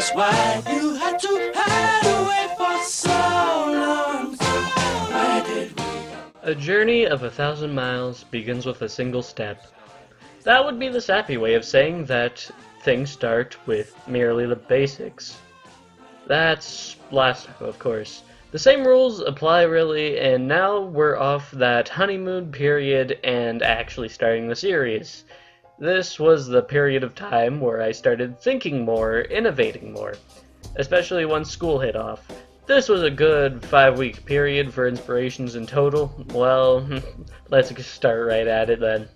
That's why you had to hide away for so long. Where did we go? A journey of 1,000 miles begins with a single step. That would be the sappy way of saying that things start with merely the basics. That's last time, of course. The same rules apply really, and now we're off that honeymoon period and actually starting the series. This was the period of time where I started thinking more, innovating more, especially once school hit off. This was a good 5-week period for inspirations in total. Well, let's start right at it then.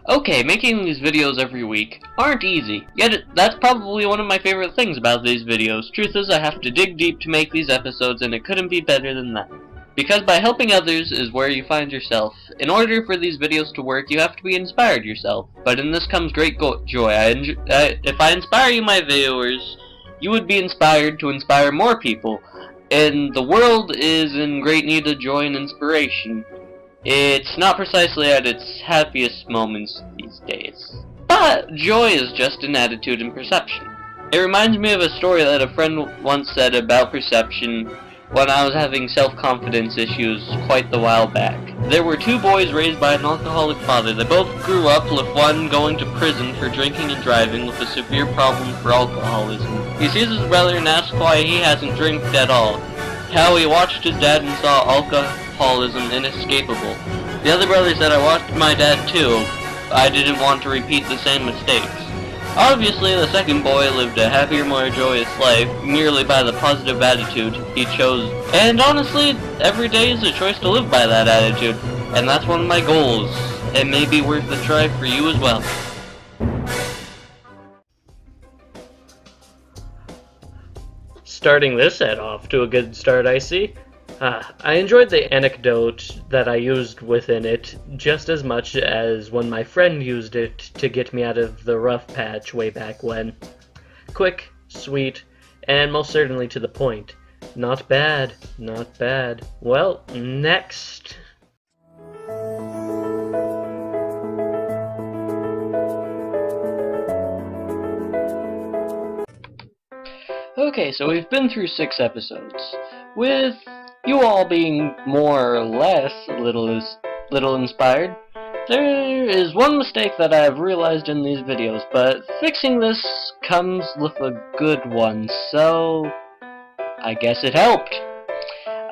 Okay, making these videos every week aren't easy, yet that's probably one of my favorite things about these videos. Truth is, I have to dig deep to make these episodes, and it couldn't be better than that. Because by helping others is where you find yourself. In order for these videos to work, you have to be inspired yourself. But in this comes great joy. If I inspire you, my viewers, you would be inspired to inspire more people. And the world is in great need of joy and inspiration. It's not precisely at its happiest moments these days. But joy is just an attitude and perception. It reminds me of a story that a friend once said about perception when I was having self-confidence issues quite the while back. There were two boys raised by an alcoholic father. They both grew up with one going to prison for drinking and driving with a severe problem for alcoholism. He sees his brother and asks why he hasn't drank at all. How he watched his dad and saw alcoholism inescapable. The other brother said, I watched my dad too. I didn't want to repeat the same mistakes. Obviously, the second boy lived a happier, more joyous life merely by the positive attitude he chose. And honestly, every day is a choice to live by that attitude. And that's one of my goals. It may be worth a try for you as well. Starting this set off to a good start, I see. I enjoyed the anecdote that I used within it just as much as when my friend used it to get me out of the rough patch way back when. Quick, sweet, and most certainly to the point. Not bad, not bad. Well, next. Okay, so we've been through 6 episodes, with you all being more or less a little inspired. There is one mistake that I've realized in these videos, but fixing this comes with a good one, so I guess it helped.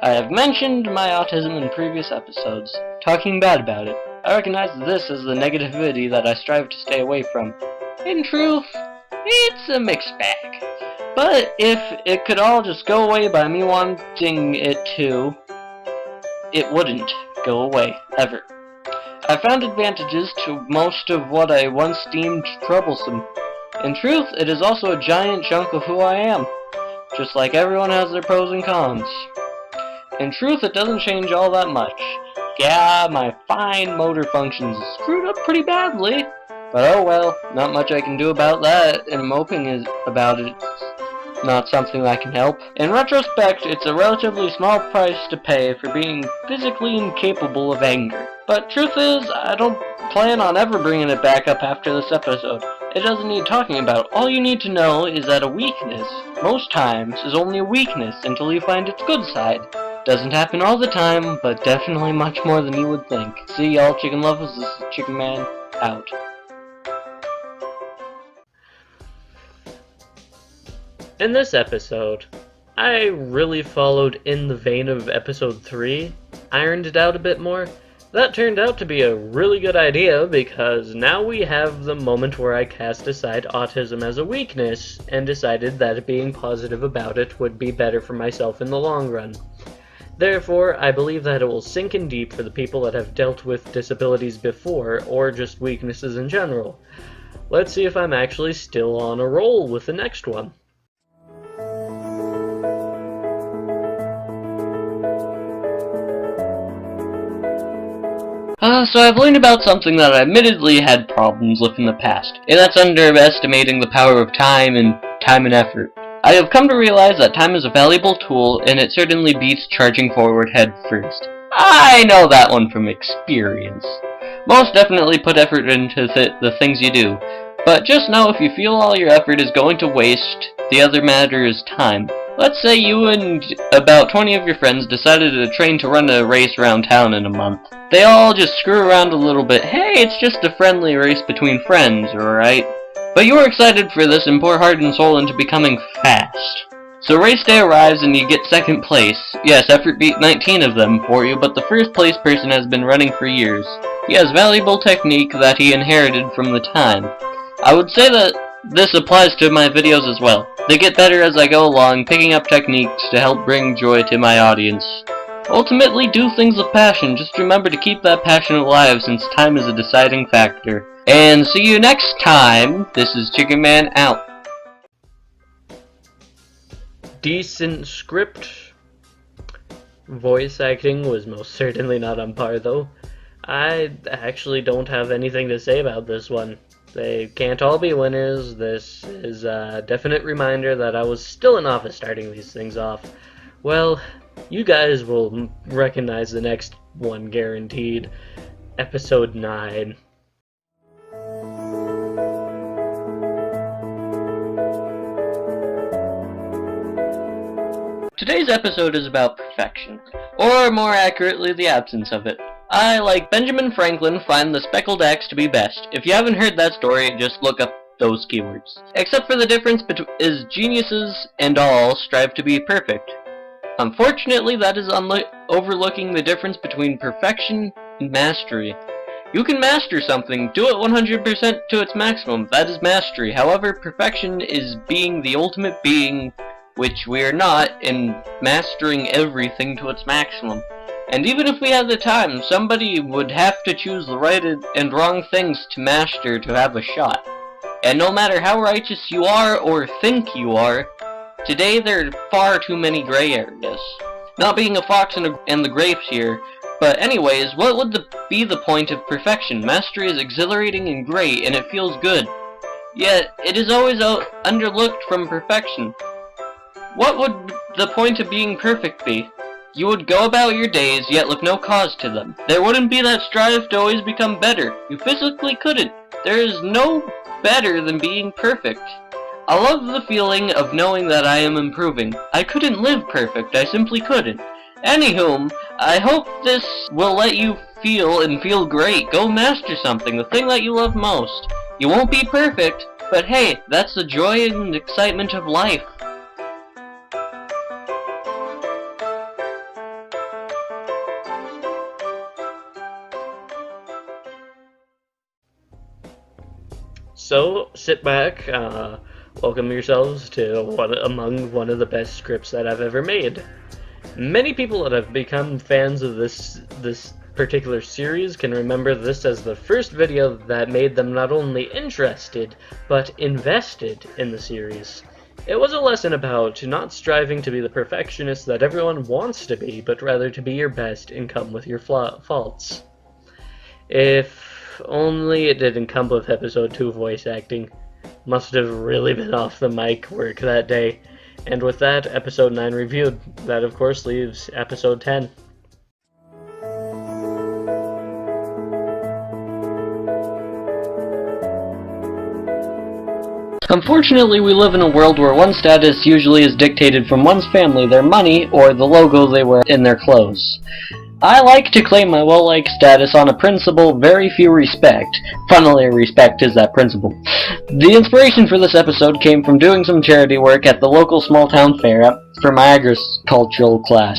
I have mentioned my autism in previous episodes, talking bad about it. I recognize this as the negativity that I strive to stay away from. In truth, it's a mixed bag. But if it could all just go away by me wanting it to, it wouldn't go away, ever. I found advantages to most of what I once deemed troublesome. In truth, it is also a giant chunk of who I am. Just like everyone has their pros and cons. In truth, it doesn't change all that much. Yeah, my fine motor functions screwed up pretty badly. But oh well, not much I can do about that, and moping about it. Not something I can help. In retrospect, it's a relatively small price to pay for being physically incapable of anger. But truth is, I don't plan on ever bringing it back up after this episode. It doesn't need talking about. All you need to know is that a weakness, most times, is only a weakness until you find its good side. Doesn't happen all the time, but definitely much more than you would think. See y'all chicken lovers, this is Chicken Man, out. In this episode, I really followed in the vein of episode 3, ironed it out a bit more. That turned out to be a really good idea because now we have the moment where I cast aside autism as a weakness and decided that being positive about it would be better for myself in the long run. Therefore, I believe that it will sink in deep for the people that have dealt with disabilities before or just weaknesses in general. Let's see if I'm actually still on a roll with the next one. So I've learned about something that I admittedly had problems with in the past, and that's underestimating the power of time and effort. I have come to realize that time is a valuable tool, and it certainly beats charging forward head first. I know that one from experience. Most definitely put effort into the things you do, but just know if you feel all your effort is going to waste, the other matter is time. Let's say you and about 20 of your friends decided to train to run a race around town in a month. They all just screw around a little bit. Hey, it's just a friendly race between friends, alright? But you were excited for this and pour heart and soul into becoming fast. So race day arrives and you get second place. Yes, effort beat 19 of them for you, but the first place person has been running for years. He has valuable technique that he inherited from the time. I would say that this applies to my videos as well. They get better as I go along, picking up techniques to help bring joy to my audience. Ultimately, do things with passion. Just remember to keep that passion alive since time is a deciding factor. And see you next time. This is Chicken Man out. Decent script. Voice acting was most certainly not on par though. I actually don't have anything to say about this one. They can't all be winners. This is a definite reminder that I was still an novice starting these things off. Well, you guys will recognize the next one guaranteed. Episode 9. Today's episode is about perfection, or more accurately, the absence of it. I, like Benjamin Franklin, find the speckled axe to be best. If you haven't heard that story, just look up those keywords. Except for the difference is geniuses and all strive to be perfect. Unfortunately, that is overlooking the difference between perfection and mastery. You can master something, do it 100% to its maximum, that is mastery. However, perfection is being the ultimate being, which we are not, in mastering everything to its maximum. And even if we had the time, somebody would have to choose the right and wrong things to master to have a shot. And no matter how righteous you are or think you are, today there are far too many gray areas. Not being a fox and the grapes here, but anyways, what would be the point of perfection? Mastery is exhilarating and great, and it feels good. Yet, it is always underlooked from perfection. What would the point of being perfect be? You would go about your days, yet look no cause to them. There wouldn't be that strive to always become better. You physically couldn't. There is no better than being perfect. I love the feeling of knowing that I am improving. I couldn't live perfect, I simply couldn't. Anywho, I hope this will let you feel great. Go master something, the thing that you love most. You won't be perfect, but hey, that's the joy and excitement of life. So, sit back, welcome yourselves to one of the best scripts that I've ever made. Many people that have become fans of this particular series can remember this as the first video that made them not only interested, but invested in the series. It was a lesson about not striving to be the perfectionist that everyone wants to be, but rather to be your best and come with your faults. If only it didn't come with episode 2 voice acting. Must have really been off the mic work that day. And with that, episode 9 reviewed. That of course leaves episode 10. Unfortunately, we live in a world where one's status usually is dictated from one's family, their money, or the logo they wear in their clothes. I like to claim my well-liked status on a principle very few respect. Funnily, respect is that principle. The inspiration for this episode came from doing some charity work at the local small-town fair for my agricultural class.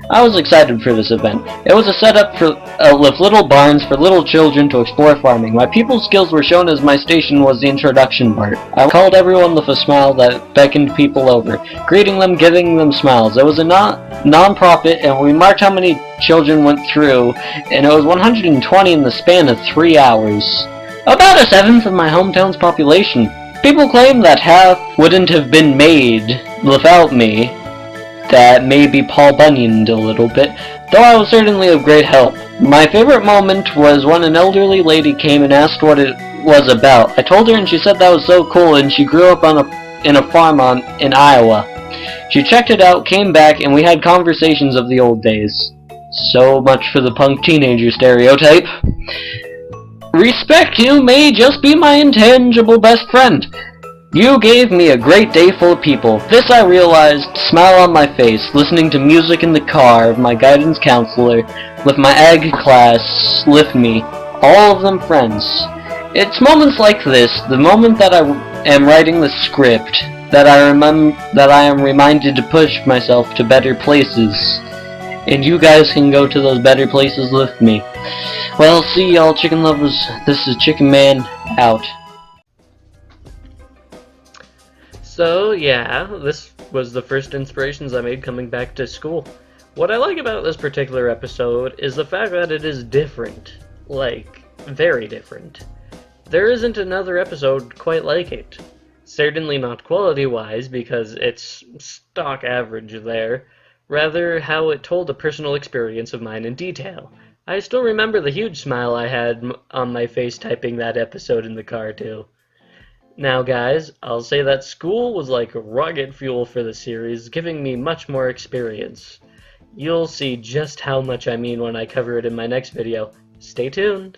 I was excited for this event. It was a setup with little barns for little children to explore farming. My people's skills were shown as my station was the introduction part. I called everyone with a smile that beckoned people over, greeting them, giving them smiles. It was a non-profit, and we marked how many children went through, and it was 120 in the span of 3 hours. About a seventh of my hometown's population. People claim that half wouldn't have been made without me. That maybe Paul Bunyan'd a little bit, though I was certainly of great help. My favorite moment was when an elderly lady came and asked what it was about. I told her and she said that was so cool, and she grew up in a farm in Iowa. She checked it out, came back, and we had conversations of the old days. So much for the punk teenager stereotype. Respect you may just be my intangible best friend. You gave me a great day full of people. This I realized, smile on my face, listening to music in the car of my guidance counselor, with my ag class lift me, all of them friends. It's moments like this, the moment that I am writing the script, that I am reminded to push myself to better places. And you guys can go to those better places with me. Well, see y'all chicken lovers. This is Chicken Man, out. So yeah, this was the first inspirations I made coming back to school. What I like about this particular episode is the fact that it is different. Like, very different. There isn't another episode quite like it. Certainly not quality-wise, because it's stock average there. Rather, how it told a personal experience of mine in detail. I still remember the huge smile I had on my face typing that episode in the car, too. Now, guys, I'll say that school was like rocket fuel for the series, giving me much more experience. You'll see just how much I mean when I cover it in my next video. Stay tuned!